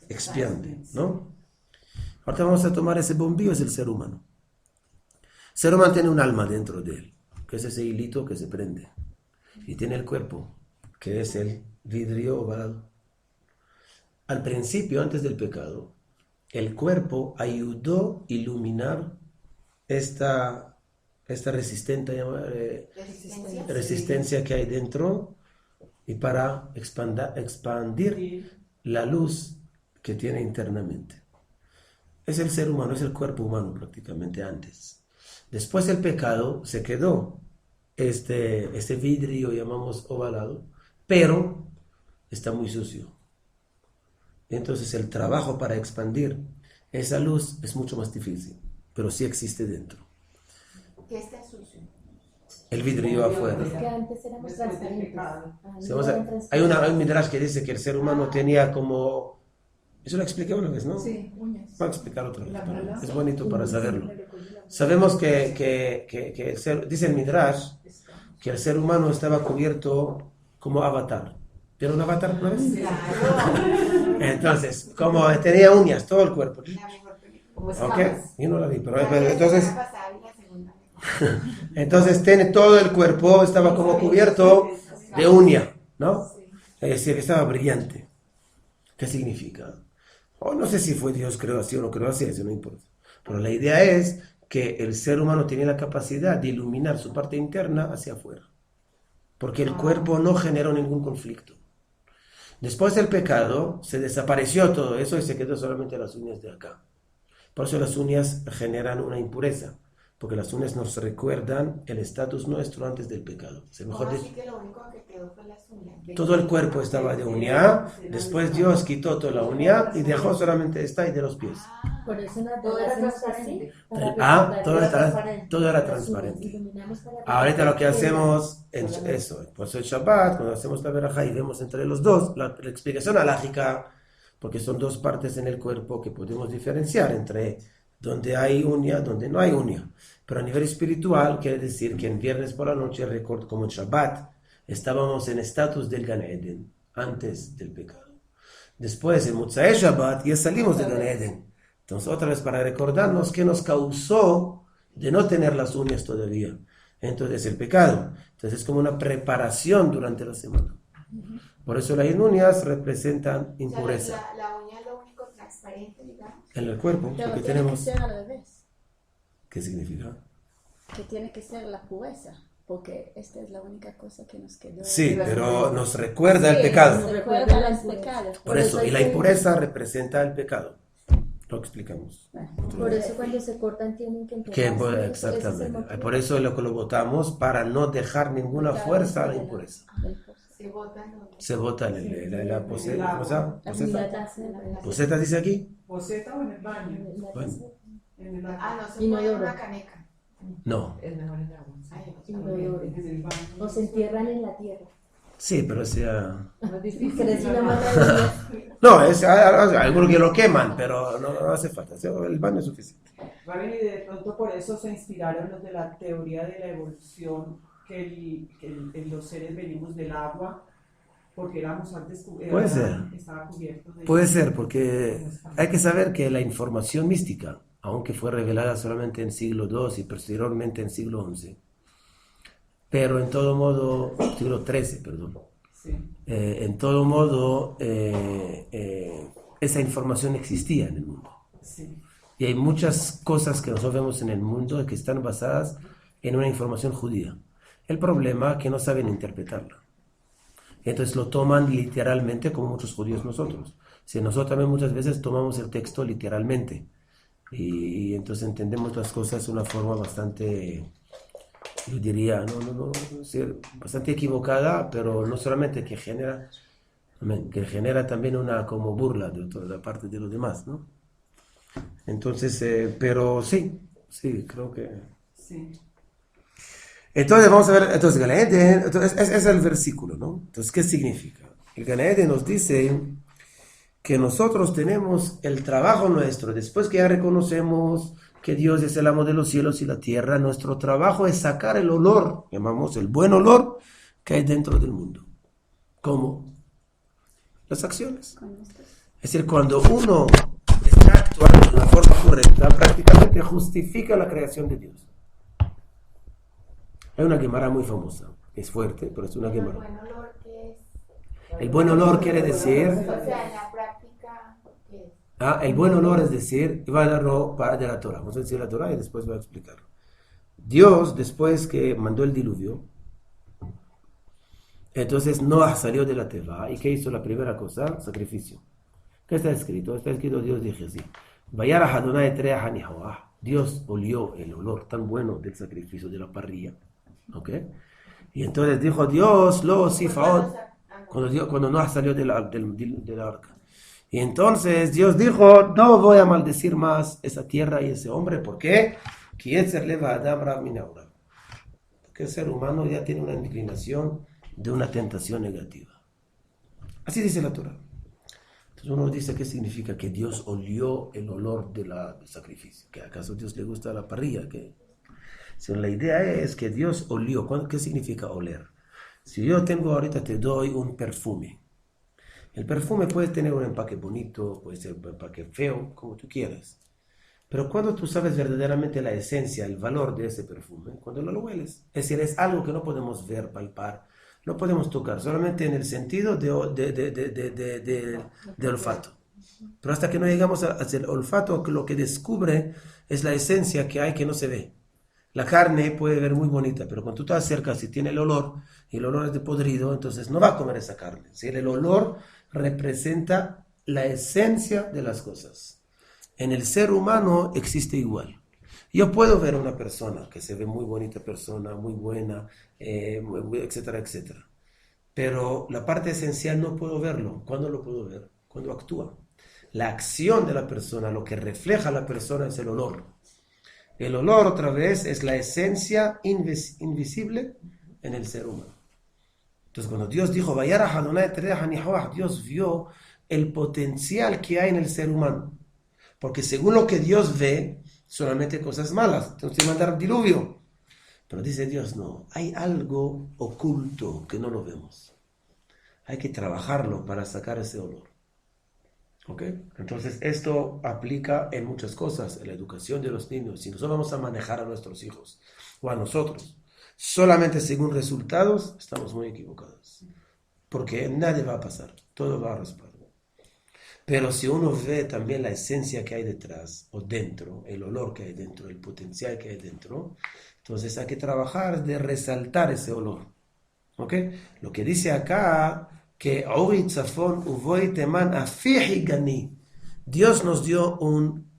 expande, ¿no? Ahorita vamos a tomar ese bombillo, es el ser humano. El ser humano tiene un alma dentro de él, que es ese hilito que se prende. Y tiene el cuerpo, que es el vidrio ovalado. Al principio, antes del pecado, el cuerpo ayudó a iluminar esta resistencia que hay dentro y para expandir la luz que tiene internamente. Es el ser humano, es el cuerpo humano prácticamente antes. Después del pecado se quedó este vidrio, llamamos ovalado, pero está muy sucio. Entonces el trabajo para expandir esa luz es mucho más difícil, pero sí existe dentro. ¿Qué está sucio? El vidrio afuera. Es que antes éramos transparentes. Hay un midrash que dice que el ser humano tenía como... Eso lo expliqué una vez, ¿no? Sí, uñas. Voy a explicar otra vez. La pero mala. es bonito para saberlo. Sabemos que dice el midrash que el ser humano estaba cubierto como avatar. ¿Vieron un avatar una vez? Claro. Entonces, como tenía uñas, todo el cuerpo. La mejor película. Como ¿Ok? escamas. Yo no la vi, pero La entonces... semana pasada y la segunda mejor. Entonces tiene todo el cuerpo, estaba como cubierto de uña, ¿no? Es decir, que estaba brillante. ¿Qué significa? No sé si fue Dios creó así o no creó así, eso no importa. Pero la idea es que el ser humano tenía la capacidad de iluminar su parte interna hacia afuera. Porque el cuerpo no generó ningún conflicto. Después del pecado, se desapareció todo eso y se quedó solamente las uñas de acá. Por eso las uñas generan una impureza. Porque las uñas nos recuerdan el estatus nuestro antes del pecado. Es el mejor Así que lo único que quedó fue las uñas. todo el cuerpo estaba de uña, después Dios quitó toda la uña y dejó solamente esta y de los pies. Por eso Todo era transparente. Todo era transparente. Ahorita lo que hacemos, pues el Shabbat, cuando hacemos la verajá y vemos entre los dos, la explicación halajika, porque son dos partes en el cuerpo que podemos diferenciar entre donde hay uña, donde no hay uña. Pero a nivel espiritual quiere decir que en viernes por la noche, como en Shabbat, estábamos en estatus del Gan Eden, antes del pecado. Después, en Motzei Shabbat, ya salimos del Gan Eden. Entonces, otra vez para recordarnos qué nos causó de no tener las uñas todavía. Entonces, el pecado. Entonces, es como una preparación durante la semana. Por eso las uñas representan impureza. O sea, la uña es lo único transparente, digamos. En el cuerpo, Pero porque tiene tenemos... que ser al revés, ¿Qué significa? que tiene que ser la pureza, porque esta es la única cosa que nos quedó. Sí, pero nos recuerda el pecado. Nos recuerda los pecados. Por eso, y la impureza representa el pecado. Lo explicamos. Por eso cuando se cortan tienen que Que, enterrarse. exactamente. Por eso lo que lo votamos, para no dejar ninguna fuerza a la impureza. Se botan los... Se vota la poseta. ¿Cómo se llama? La ¿Poseta? taza, ¿Poseta dice aquí? ¿Poseta o en el baño? la Bueno. taza, En el baño. Ah, no se Inodoro. pone en una caneca. No. Es mejor en agua. Ay, no, Inodoro. En el baño. O se entierran en la tierra. Sí, pero sea... Más difícil. Pero es una mala idea. No, algunos que lo queman, pero no hace falta. El baño es suficiente. Rabbi, y de pronto por eso se inspiraron los de la teoría de la evolución, que los seres venimos del agua, porque éramos antes Puede ser. estaba cubierto de... Puede ser, porque hay que saber que la información mística, aunque fue revelada solamente en siglo II y posteriormente en siglo XI, pero en todo modo, siglo XIII, perdón, Sí. en todo modo, esa información existía en el mundo. Sí. Y hay muchas cosas que nosotros vemos en el mundo que están basadas en una información judía. El problema es que no saben interpretarla. Entonces lo toman literalmente como muchos judíos nosotros. Si nosotros también muchas veces tomamos el texto literalmente. Y entonces entendemos las cosas de una forma bastante, yo diría, bastante equivocada, pero no solamente que genera también una como burla de la parte de los demás, ¿no? Entonces, pero sí, creo que... Sí. Entonces vamos a ver, entonces Gan Eden, ese es el versículo, ¿no? Entonces, ¿qué significa? El Gan Eden nos dice que nosotros tenemos el trabajo nuestro, después que ya reconocemos que Dios es el amo de los cielos y la tierra, nuestro trabajo es sacar el olor, llamamos el buen olor, que hay dentro del mundo. ¿Cómo? Las acciones. Es decir, cuando uno está actuando de una forma correcta prácticamente justifica la creación de Dios. Hay una Gemara muy famosa, es fuerte, pero es una El Gemara. buen olor que es. El buen olor quiere decir, O sea, en la práctica, ¿qué es? el buen olor es decir, va a darlo de la Torah. Vamos a decir la Torah y después voy a explicarlo. Dios, después que mandó el diluvio, entonces Noah salió de la teva. ¿Y qué hizo la primera cosa? Sacrificio. ¿Qué está escrito? Está escrito, Dios dijo así: Vayarah Adonai et reach hanihoah. Dios olió el olor tan bueno del sacrificio de la parrilla. ¿Ok? Y entonces dijo Dios, lo sifaot, cuando Noah salió de la arca. Y entonces Dios dijo, no voy a maldecir más esa tierra y ese hombre. ¿Por qué? Porque el ser humano ya tiene una inclinación de una tentación negativa. Así dice la Torah. Entonces uno dice, ¿qué significa que Dios olió el olor del sacrificio? ¿Que acaso Dios le gusta la parrilla? Si la idea es que Dios olió. ¿Qué significa oler? Si yo ahorita te doy un perfume. El perfume puede tener un empaque bonito, puede ser un empaque feo, como tú quieras. Pero cuando tú sabes verdaderamente la esencia, el valor de ese perfume, cuando lo hueles. Es decir, es algo que no podemos ver, palpar, no podemos tocar, solamente en el sentido de olfato. Pero hasta que no llegamos al olfato, lo que descubre es la esencia que hay que no se ve. La carne puede ver muy bonita, pero cuando tú te acercas y tiene el olor, y el olor es de podrido, entonces no va a comer esa carne. ¿Sí? El olor representa la esencia de las cosas. En el ser humano existe igual. Yo puedo ver a una persona que se ve muy bonita persona, muy buena, etcétera, etcétera. Pero la parte esencial no puedo verlo. ¿Cuándo lo puedo ver? Cuando actúa. La acción de la persona, lo que refleja a la persona es el olor. El olor, otra vez, es la esencia invisible en el ser humano. Entonces, cuando Dios dijo, Vayarah Adonai et reach hanihoah, Dios vio el potencial que hay en el ser humano. Porque según lo que Dios ve, solamente cosas malas. Entonces, mandar diluvio. Pero dice Dios, no, hay algo oculto que no lo vemos. Hay que trabajarlo para sacar ese olor. ¿Ok? Entonces, esto aplica en muchas cosas, en la educación de los niños. Si nosotros vamos a manejar a nuestros hijos o a nosotros solamente según resultados, estamos muy equivocados. Porque nadie va a pasar, todo va a raspar. Pero si uno ve también la esencia que hay detrás o dentro, el olor que hay dentro, el potencial que hay dentro, entonces hay que trabajar de resaltar ese olor. ¿Ok? Lo que dice acá, que Dios nos dio un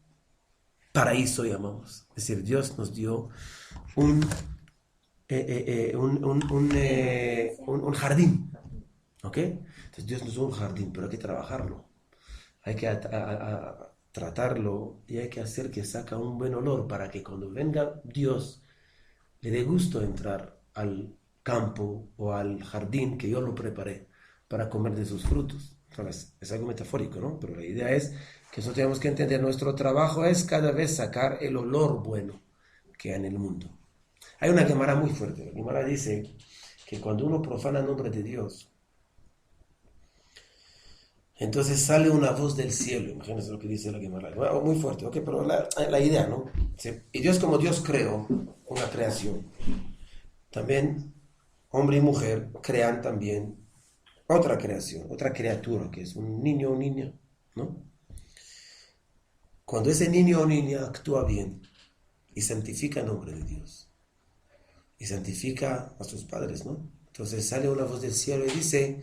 paraíso, llamamos. Es decir, Dios nos dio un jardín. ¿Ok? Entonces Dios nos dio un jardín, pero hay que trabajarlo. Hay que tratarlo y hay que hacer que saque un buen olor para que cuando venga Dios le dé gusto entrar al campo o al jardín que yo lo preparé para comer de sus frutos. Es algo metafórico, ¿no? Pero la idea es que nosotros tenemos que entender, nuestro trabajo es cada vez sacar el olor bueno que hay en el mundo. Hay una Gemara muy fuerte. La Gemara dice que cuando uno profana el nombre de Dios, entonces sale una voz del cielo. Imagínense lo que dice la Gemara. Muy fuerte, ¿ok? Pero la idea, ¿no? Y Dios, como Dios creó una creación, también hombre y mujer crean también otra creación, otra criatura, que es un niño o niña, ¿no? Cuando ese niño o niña actúa bien y santifica el nombre de Dios, y santifica a sus padres, ¿no? Entonces sale una voz del cielo y dice,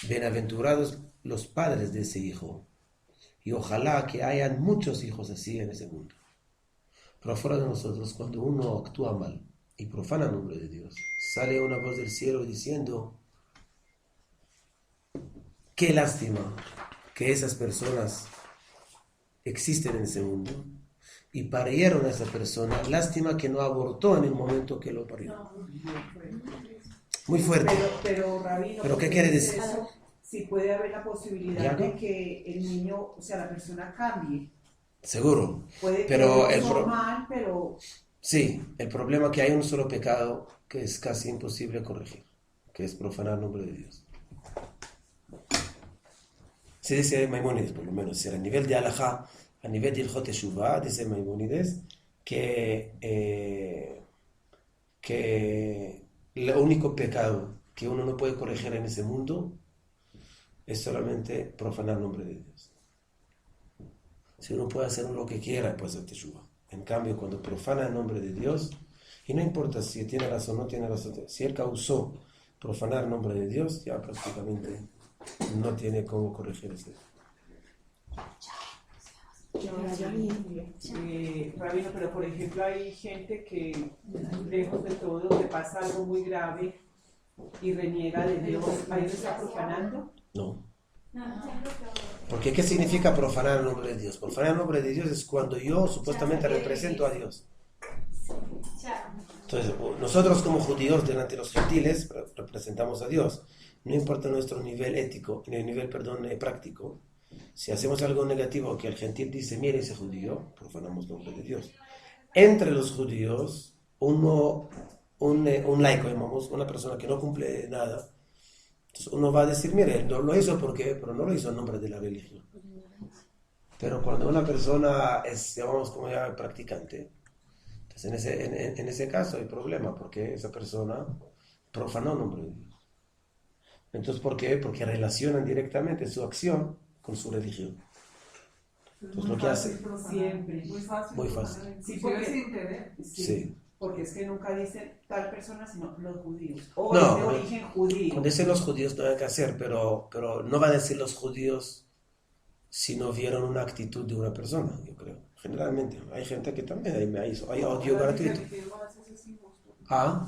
bienaventurados los padres de ese hijo, y ojalá que hayan muchos hijos así en ese mundo. Pero fuera de nosotros, cuando uno actúa mal y profana el nombre de Dios, sale una voz del cielo diciendo, qué lástima que esas personas existen en ese mundo y parieron a esa persona, lástima que no abortó en el momento que lo parió. Muy fuerte. Pero Rabino, ¿Pero qué quiere decir? Eso, sí puede haber la posibilidad ¿Ya? de que el niño, o sea, la persona cambie. Seguro. Puede Pero que el normal, pero sí, el problema es que hay un solo pecado que es casi imposible corregir, que es profanar el nombre de Dios. Se dice Maimónides, por lo menos, si a nivel de halajá a nivel de Ilhot Teshuvah, dice Maimónides, que el único pecado que uno no puede corregir en ese mundo es solamente profanar el nombre de Dios. Si uno puede hacer lo que quiera, puede hacer Teshuvah. En cambio, cuando profana el nombre de Dios, y no importa si tiene razón o no tiene razón, si él causó profanar el nombre de Dios, ya prácticamente no tiene cómo corregir ese. Rabino, pero por ejemplo hay gente que lejos de todo le pasa algo muy grave y reniega de Dios, ¿ahí lo está profanando? No. Porque ¿qué significa profanar el nombre de Dios? Profanar el nombre de Dios es cuando yo supuestamente represento a Dios. Entonces, nosotros como judíos delante de los gentiles representamos a Dios. No importa nuestro nivel ético, práctico. Si hacemos algo negativo que el gentil dice, mire ese judío, profanamos el nombre de Dios. Entre los judíos, un laico, llamamos, una persona que no cumple nada, entonces uno va a decir, mire, no lo hizo porque, pero no lo hizo en nombre de la religión. Pero cuando una persona es, llamamos como ya practicante, entonces en ese caso hay problema, porque esa persona profanó el nombre de Dios. Entonces, ¿por qué? Porque relacionan directamente su acción con su religión. Entonces, lo que hace... Siempre. Muy fácil. Sí, porque es que nunca dicen tal persona, sino los judíos. O no, de origen judío. Cuando dicen los judíos no hay que hacer, pero no va a decir los judíos si no vieron una actitud de una persona, yo creo. Generalmente. Hay gente que también hay odio gratuito. ¿Ah?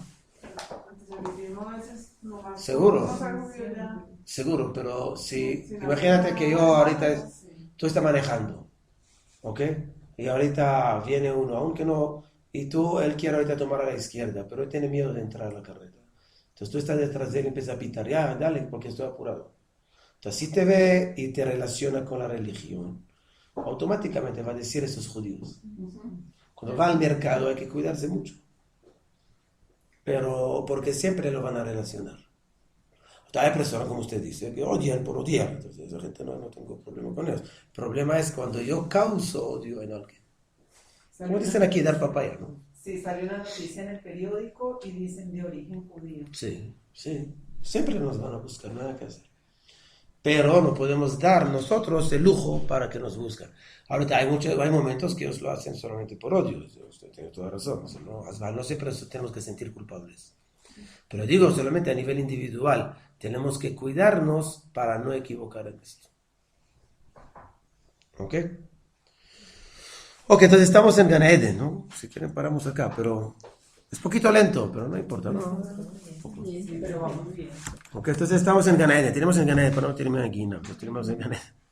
Seguro, pero si imagínate que yo ahorita tú estás manejando, ¿ok? Y ahorita viene uno, aunque no, y él quiere ahorita tomar a la izquierda, pero él tiene miedo de entrar a la carrera. Entonces tú estás detrás de él y empiezas a pitar, ya, dale, porque estoy apurado. Entonces si te ve y te relaciona con la religión, automáticamente va a decir esos judíos. Cuando va al mercado hay que cuidarse mucho. Pero porque siempre lo van a relacionar. Hay personas, como usted dice, que odian por odiar. Entonces, esa gente no tengo problema con ellos. El problema es cuando yo causo odio en alguien. Como dicen aquí, dar papaya, ¿no? Sí, salió una noticia en el periódico y dicen de origen judío. Sí. Siempre nos van a buscar, nada que hacer. Pero no podemos dar nosotros el lujo para que nos busquen. Ahorita hay momentos que ellos lo hacen solamente por odio. Usted tiene toda razón. No siempre tenemos que sentir culpables. Pero digo, solamente a nivel individual, tenemos que cuidarnos para no equivocar en esto. ¿Ok? Ok, entonces estamos en Gan Eden, ¿no? Si quieren paramos acá, pero es poquito lento, pero no importa, ¿no? Sí, pero vamos bien. Ok, entonces estamos en Gan Eden, tenemos en Gan Eden, pero no tenemos en Guinea, tenemos en Gan Eden.